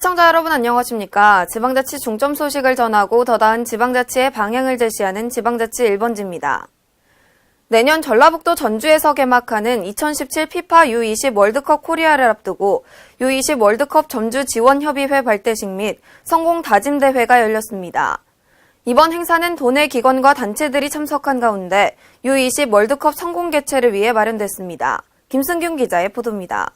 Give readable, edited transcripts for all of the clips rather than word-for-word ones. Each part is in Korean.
시청자 여러분 안녕하십니까. 지방자치 중점 소식을 전하고 더 나은 지방자치의 방향을 제시하는 지방자치 1번지입니다. 내년 전라북도 전주에서 개막하는 2017 피파 U20 월드컵 코리아를 앞두고 U20 월드컵 전주 지원협의회 발대식 및 성공 다짐대회가 열렸습니다. 이번 행사는 도내 기관과 단체들이 참석한 가운데 U20 월드컵 성공 개최를 위해 마련됐습니다. 김승균 기자의 보도입니다.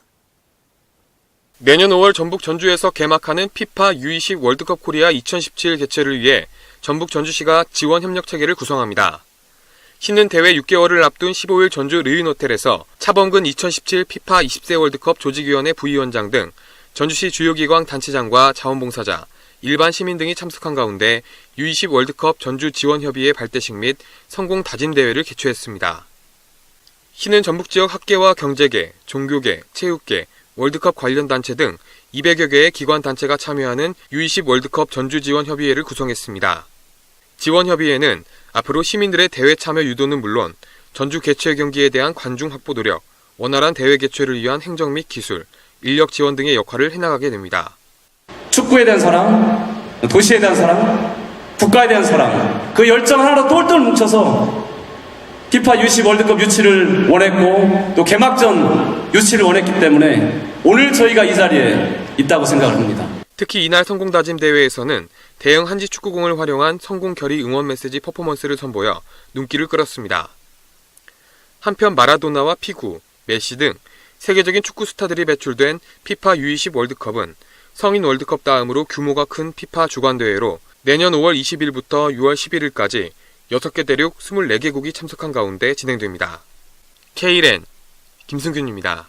내년 5월 전북 전주에서 개막하는 피파 U20 월드컵 코리아 2017 개최를 위해 전북 전주시가 지원 협력 체계를 구성합니다. 시는 대회 6개월을 앞둔 15일 전주 르윈호텔에서 차범근 2017 피파 20세 월드컵 조직위원회 부위원장 등 전주시 주요 기관 단체장과 자원봉사자, 일반 시민 등이 참석한 가운데 U20 월드컵 전주 지원협의회 발대식 및 성공 다짐대회를 개최했습니다. 시는 전북 지역 학계와 경제계, 종교계, 체육계, 월드컵 관련 단체 등 200여 개의 기관 단체가 참여하는 U20 월드컵 전주 지원협의회를 구성했습니다. 지원협의회는 앞으로 시민들의 대회 참여 유도는 물론 전주 개최 경기에 대한 관중 확보 노력, 원활한 대회 개최를 위한 행정 및 기술, 인력 지원 등의 역할을 해나가게 됩니다. 축구에 대한 사랑, 도시에 대한 사랑, 국가에 대한 사랑, 그 열정 하나로 똘똘 뭉쳐서 피파 U20 월드컵 유치를 원했고 또 개막전 유치를 원했기 때문에 오늘 저희가 이 자리에 있다고 생각을 합니다. 특히 이날 성공다짐대회에서는 대형 한지 축구공을 활용한 성공 결의 응원 메시지 퍼포먼스를 선보여 눈길을 끌었습니다. 한편 마라도나와 피구, 메시 등 세계적인 축구 스타들이 배출된 피파 U20 월드컵은 성인 월드컵 다음으로 규모가 큰 피파 주관대회로 내년 5월 20일부터 6월 11일까지 6개 대륙 24개국이 참석한 가운데 진행됩니다. K랜 김승균입니다.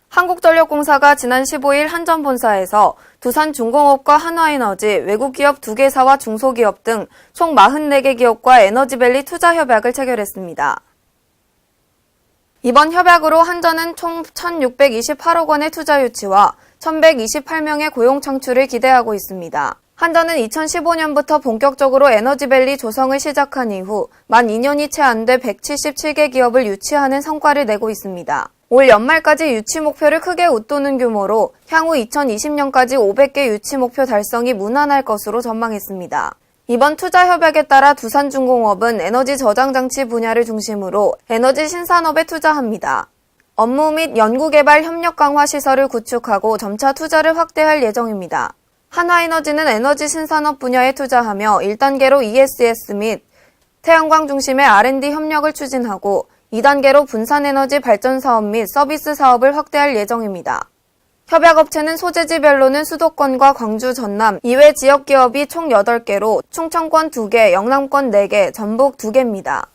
한국전력공사가 지난 15일 한전본사에서 두산중공업과 한화에너지, 외국기업 2개사와 중소기업 등 총 44개 기업과 에너지밸리 투자협약을 체결했습니다. 이번 협약으로 한전은 총 1,628억 원의 투자 유치와 1,128명의 고용 창출을 기대하고 있습니다. 한전은 2015년부터 본격적으로 에너지밸리 조성을 시작한 이후 만 2년이 채 안 돼 177개 기업을 유치하는 성과를 내고 있습니다. 올 연말까지 유치 목표를 크게 웃도는 규모로 향후 2020년까지 500개 유치 목표 달성이 무난할 것으로 전망했습니다. 이번 투자 협약에 따라 두산중공업은 에너지 저장 장치 분야를 중심으로 에너지 신산업에 투자합니다. 업무 및 연구개발 협력 강화 시설을 구축하고 점차 투자를 확대할 예정입니다. 한화에너지는 에너지 신산업 분야에 투자하며 1단계로 ESS 및 태양광 중심의 R&D 협력을 추진하고 2단계로 분산에너지 발전 사업 및 서비스 사업을 확대할 예정입니다. 협약업체는 소재지별로는 수도권과 광주, 전남 이외 지역기업이 총 8개로 충청권 2개, 영남권 4개, 전북 2개입니다.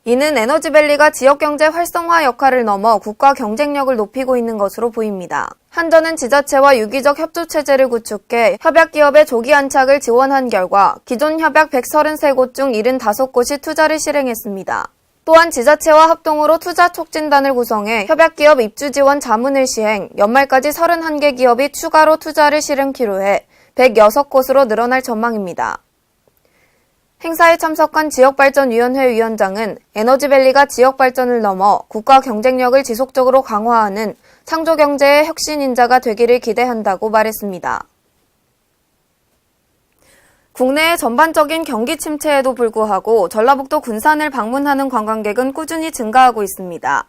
이는 에너지밸리가 지역경제 활성화 역할을 넘어 국가 경쟁력을 높이고 있는 것으로 보입니다. 한전은 지자체와 유기적 협조체제를 구축해 협약기업의 조기 안착을 지원한 결과 기존 협약 133곳 중 75곳이 투자를 실행했습니다. 또한 지자체와 합동으로 투자 촉진단을 구성해 협약기업 입주 지원 자문을 시행, 연말까지 31개 기업이 추가로 투자를 실행키로 해 106곳으로 늘어날 전망입니다. 행사에 참석한 지역발전위원회 위원장은 에너지밸리가 지역발전을 넘어 국가 경쟁력을 지속적으로 강화하는 창조경제의 혁신인자가 되기를 기대한다고 말했습니다. 국내의 전반적인 경기 침체에도 불구하고 전라북도 군산을 방문하는 관광객은 꾸준히 증가하고 있습니다.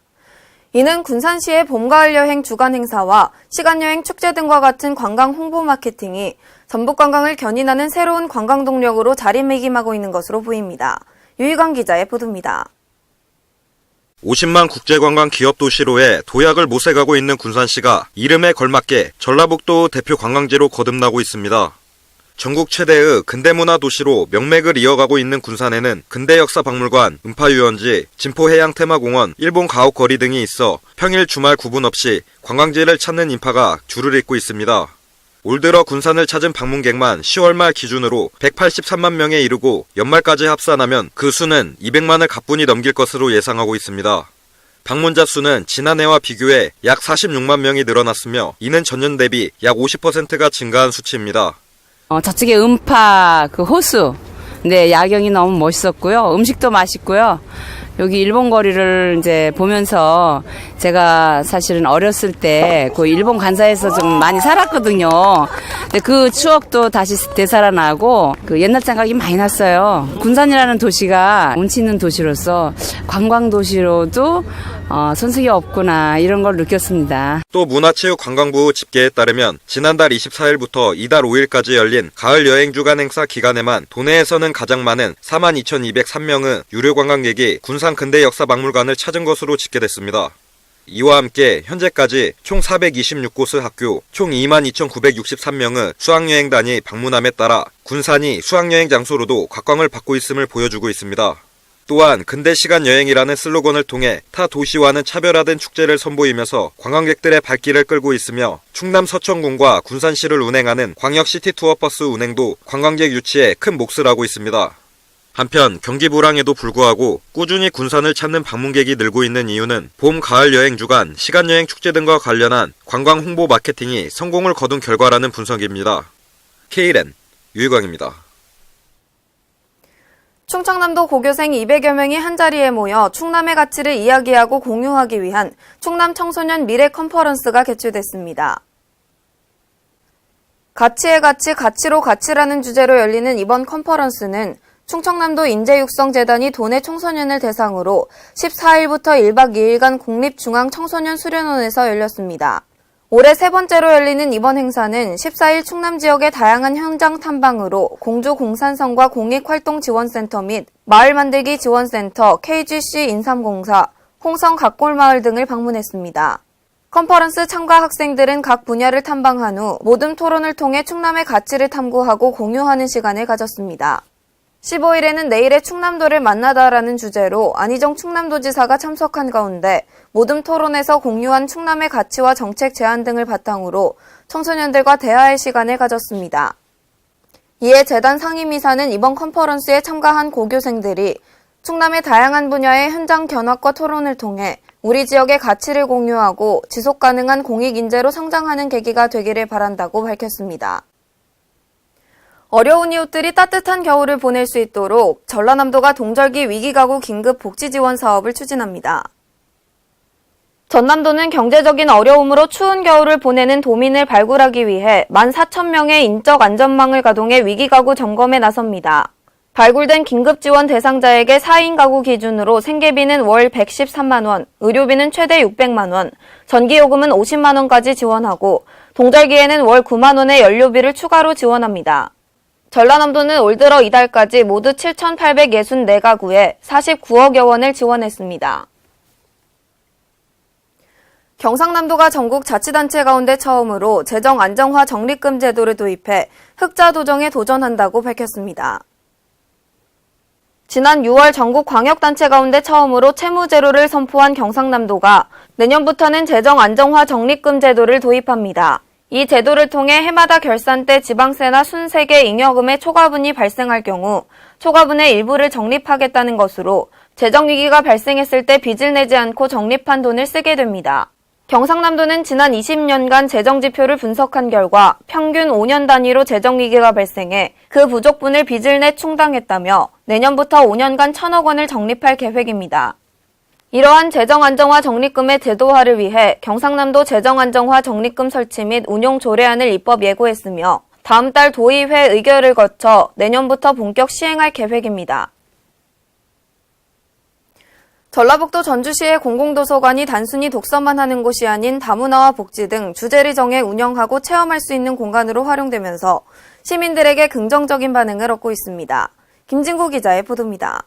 이는 군산시의 봄가을 여행 주간 행사와 시간여행 축제 등과 같은 관광 홍보 마케팅이 전북 관광을 견인하는 새로운 관광 동력으로 자리매김하고 있는 것으로 보입니다. 유희광 기자의 보도입니다. 50만 국제관광 기업도시로의 도약을 모색하고 있는 군산시가 이름에 걸맞게 전라북도 대표 관광지로 거듭나고 있습니다. 전국 최대의 근대문화 도시로 명맥을 이어가고 있는 군산에는 근대역사박물관, 음파유원지, 진포해양테마공원, 일본 가옥거리 등이 있어 평일 주말 구분 없이 관광지를 찾는 인파가 줄을 잇고 있습니다. 올 들어 군산을 찾은 방문객만 10월 말 기준으로 183만 명에 이르고 연말까지 합산하면 그 수는 200만을 가뿐히 넘길 것으로 예상하고 있습니다. 방문자 수는 지난해와 비교해 약 46만 명이 늘어났으며 이는 전년 대비 약 50%가 증가한 수치입니다. 저쪽에 음파, 호수, 야경이 너무 멋있었고요. 음식도 맛있고요. 여기 일본 거리를 이제 보면서 제가 사실은 어렸을 때 그 일본 간사에서 좀 많이 살았거든요. 근데 그 추억도 다시 되살아나고 그 옛날 생각이 많이 났어요. 군산이라는 도시가 운치 있는 도시로서 관광 도시로도 손색이 없구나 이런 걸 느꼈습니다. 또 문화체육관광부 집계에 따르면 지난달 24일부터 이달 5일까지 열린 가을 여행 주간 행사 기간에만 도내에서는 가장 많은 42,203명의 유료 관광객이 군산 근대역사박물관을 찾은 것으로 집계됐습니다. 이와 함께 현재까지 총 426곳의 학교, 총 22,963명의 수학여행단이 방문함에 따라 군산이 수학여행 장소로도 각광을 받고 있음을 보여주고 있습니다. 또한 근대시간 여행이라는 슬로건을 통해 타 도시와는 차별화된 축제를 선보이면서 관광객들의 발길을 끌고 있으며 충남 서천군과 군산시를 운행하는 광역시티투어버스 운행도 관광객 유치에 큰 몫을 하고 있습니다. 한편 경기 불황에도 불구하고 꾸준히 군산을 찾는 방문객이 늘고 있는 이유는 봄, 가을 여행 주간, 시간여행 축제 등과 관련한 관광 홍보 마케팅이 성공을 거둔 결과라는 분석입니다. KLN 유희광입니다. 충청남도 고교생 200여 명이 한자리에 모여 충남의 가치를 이야기하고 공유하기 위한 충남 청소년 미래 컨퍼런스가 개최됐습니다. 가치의 가치, 가치로 가치라는 주제로 열리는 이번 컨퍼런스는 충청남도 인재육성재단이 도내 청소년을 대상으로 14일부터 1박 2일간 국립중앙청소년수련원에서 열렸습니다. 올해 세 번째로 열리는 이번 행사는 14일 충남 지역의 다양한 현장 탐방으로 공주 공산성과 공익활동지원센터 및 마을만들기 지원센터, KGC 인삼공사, 홍성 각골마을 등을 방문했습니다. 컨퍼런스 참가 학생들은 각 분야를 탐방한 후 모듬 토론을 통해 충남의 가치를 탐구하고 공유하는 시간을 가졌습니다. 15일에는 내일의 충남도를 만나다라는 주제로 안희정 충남도지사가 참석한 가운데 모듬 토론에서 공유한 충남의 가치와 정책 제안 등을 바탕으로 청소년들과 대화의 시간을 가졌습니다. 이에 재단 상임이사는 이번 컨퍼런스에 참가한 고교생들이 충남의 다양한 분야의 현장 견학과 토론을 통해 우리 지역의 가치를 공유하고 지속가능한 공익인재로 성장하는 계기가 되기를 바란다고 밝혔습니다. 어려운 이웃들이 따뜻한 겨울을 보낼 수 있도록 전라남도가 동절기 위기가구 긴급 복지지원 사업을 추진합니다. 전남도는 경제적인 어려움으로 추운 겨울을 보내는 도민을 발굴하기 위해 14,000명의 인적 안전망을 가동해 위기가구 점검에 나섭니다. 발굴된 긴급지원 대상자에게 4인 가구 기준으로 생계비는 월 113만 원, 의료비는 최대 600만 원, 전기요금은 50만 원까지 지원하고 동절기에는 월 9만 원의 연료비를 추가로 지원합니다. 전라남도는 올 들어 이달까지 모두 7,864가구에 49억여 원을 지원했습니다. 경상남도가 전국 자치단체 가운데 처음으로 재정 안정화 적립금 제도를 도입해 흑자 도정에 도전한다고 밝혔습니다. 지난 6월 전국 광역단체 가운데 처음으로 채무제로를 선포한 경상남도가 내년부터는 재정 안정화 적립금 제도를 도입합니다. 이 제도를 통해 해마다 결산 때 지방세나 순세계 잉여금의 초과분이 발생할 경우 초과분의 일부를 적립하겠다는 것으로 재정위기가 발생했을 때 빚을 내지 않고 적립한 돈을 쓰게 됩니다. 경상남도는 지난 20년간 재정지표를 분석한 결과 평균 5년 단위로 재정위기가 발생해 그 부족분을 빚을 내 충당했다며 내년부터 5년간 1,000억 원을 적립할 계획입니다. 이러한 재정안정화 적립금의 제도화를 위해 경상남도 재정안정화 적립금 설치 및 운용 조례안을 입법 예고했으며 다음 달 도의회 의결을 거쳐 내년부터 본격 시행할 계획입니다. 전라북도 전주시의 공공도서관이 단순히 독서만 하는 곳이 아닌 다문화와 복지 등 주제를 정해 운영하고 체험할 수 있는 공간으로 활용되면서 시민들에게 긍정적인 반응을 얻고 있습니다. 김진구 기자의 보도입니다.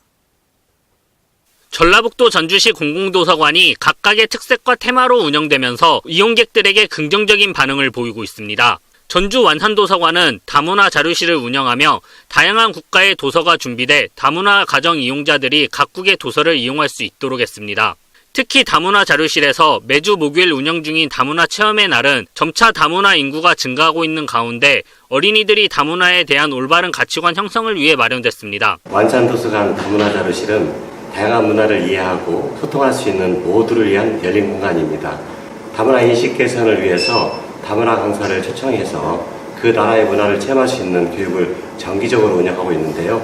전라북도 전주시 공공도서관이 각각의 특색과 테마로 운영되면서 이용객들에게 긍정적인 반응을 보이고 있습니다. 전주 완산도서관은 다문화 자료실을 운영하며 다양한 국가의 도서가 준비돼 다문화 가정 이용자들이 각국의 도서를 이용할 수 있도록 했습니다. 특히 다문화 자료실에서 매주 목요일 운영 중인 다문화 체험의 날은 점차 다문화 인구가 증가하고 있는 가운데 어린이들이 다문화에 대한 올바른 가치관 형성을 위해 마련됐습니다. 완산도서관 다문화 자료실은 다양한 문화를 이해하고 소통할 수 있는 모두를 위한 열린 공간입니다. 다문화 인식 개선을 위해서 다문화 강사를 초청해서 그 나라의 문화를 체험할 수 있는 교육을 정기적으로 운영하고 있는데요.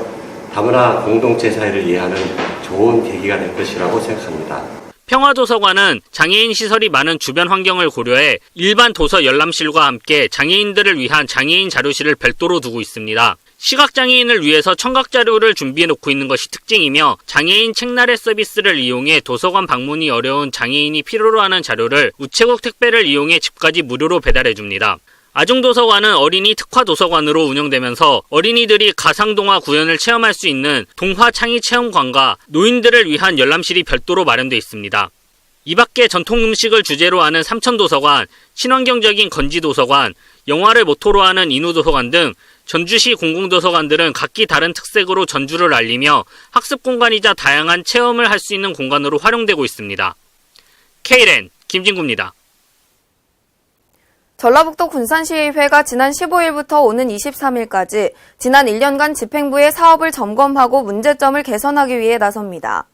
다문화 공동체 사회를 이해하는 좋은 계기가 될 것이라고 생각합니다. 평화도서관은 장애인 시설이 많은 주변 환경을 고려해 일반 도서 열람실과 함께 장애인들을 위한 장애인 자료실을 별도로 두고 있습니다. 시각장애인을 위해서 청각자료를 준비해 놓고 있는 것이 특징이며 장애인 책나래 서비스를 이용해 도서관 방문이 어려운 장애인이 필요로 하는 자료를 우체국 택배를 이용해 집까지 무료로 배달해 줍니다. 아중도서관은 어린이 특화도서관으로 운영되면서 어린이들이 가상동화 구현을 체험할 수 있는 동화창의체험관과 노인들을 위한 열람실이 별도로 마련되어 있습니다. 이 밖에 전통 음식을 주제로 하는 삼천도서관, 친환경적인 건지도서관, 영화를 모토로 하는 인후도서관 등 전주시 공공도서관들은 각기 다른 특색으로 전주를 알리며 학습공간이자 다양한 체험을 할 수 있는 공간으로 활용되고 있습니다. K랜 김진구입니다. 전라북도 군산시의회가 지난 15일부터 오는 23일까지 지난 1년간 집행부의 사업을 점검하고 문제점을 개선하기 위해 나섭니다.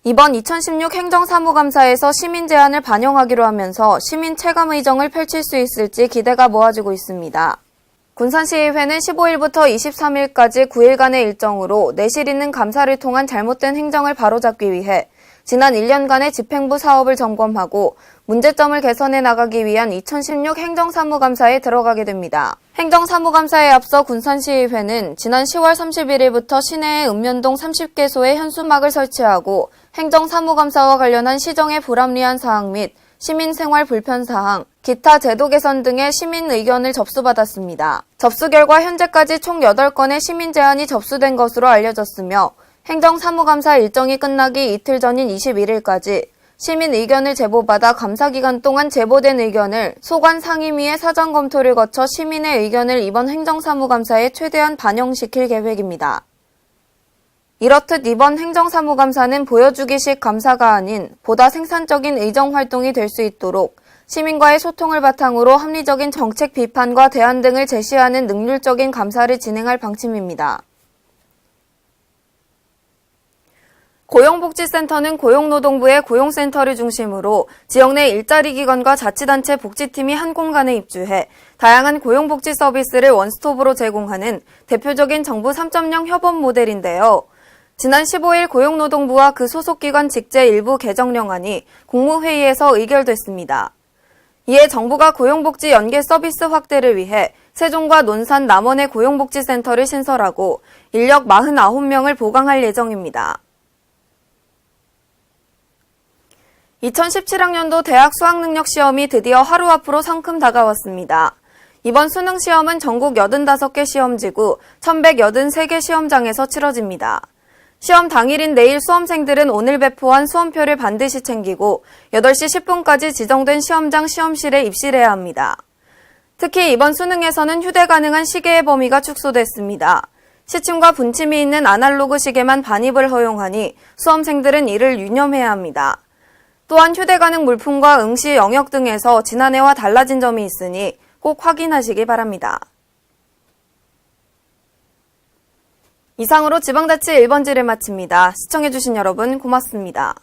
이번 2016 행정사무감사에서 시민 제안을 반영하기로 하면서 시민 체감 의정을 펼칠 수 있을지 기대가 모아지고 있습니다. 군산시의회는 15일부터 23일까지 9일간의 일정으로 내실 있는 감사를 통한 잘못된 행정을 바로잡기 위해 지난 1년간의 집행부 사업을 점검하고 문제점을 개선해 나가기 위한 2016 행정사무감사에 들어가게 됩니다. 행정사무감사에 앞서 군산시의회는 지난 10월 31일부터 시내의 읍면동 30개소에 현수막을 설치하고 행정사무감사와 관련한 시정의 불합리한 사항 및 시민생활 불편사항, 기타 제도 개선 등의 시민 의견을 접수받았습니다. 접수 결과 현재까지 총 8건의 시민 제안이 접수된 것으로 알려졌으며 행정사무감사 일정이 끝나기 이틀 전인 21일까지 시민 의견을 제보받아 감사기간 동안 제보된 의견을 소관 상임위의 사전 검토를 거쳐 시민의 의견을 이번 행정사무감사에 최대한 반영시킬 계획입니다. 이렇듯 이번 행정사무감사는 보여주기식 감사가 아닌 보다 생산적인 의정활동이 될 수 있도록 시민과의 소통을 바탕으로 합리적인 정책 비판과 대안 등을 제시하는 능률적인 감사를 진행할 방침입니다. 고용복지센터는 고용노동부의 고용센터를 중심으로 지역 내 일자리 기관과 자치단체 복지팀이 한 공간에 입주해 다양한 고용복지 서비스를 원스톱으로 제공하는 대표적인 정부 3.0 협업 모델인데요. 지난 15일 고용노동부와 그 소속기관 직제 일부 개정령안이 국무회의에서 의결됐습니다. 이에 정부가 고용복지 연계 서비스 확대를 위해 세종과 논산, 남원의 고용복지센터를 신설하고 인력 49명을 보강할 예정입니다. 2017학년도 대학 수학능력시험이 드디어 하루 앞으로 성큼 다가왔습니다. 이번 수능시험은 전국 85개 시험지구 1183개 시험장에서 치러집니다. 시험 당일인 내일 수험생들은 오늘 배포한 수험표를 반드시 챙기고 8시 10분까지 지정된 시험장 시험실에 입실해야 합니다. 특히 이번 수능에서는 휴대 가능한 시계의 범위가 축소됐습니다. 시침과 분침이 있는 아날로그 시계만 반입을 허용하니 수험생들은 이를 유념해야 합니다. 또한 휴대 가능 물품과 응시 영역 등에서 지난해와 달라진 점이 있으니 꼭 확인하시기 바랍니다. 이상으로 지방자치 1번지를 마칩니다. 시청해주신 여러분 고맙습니다.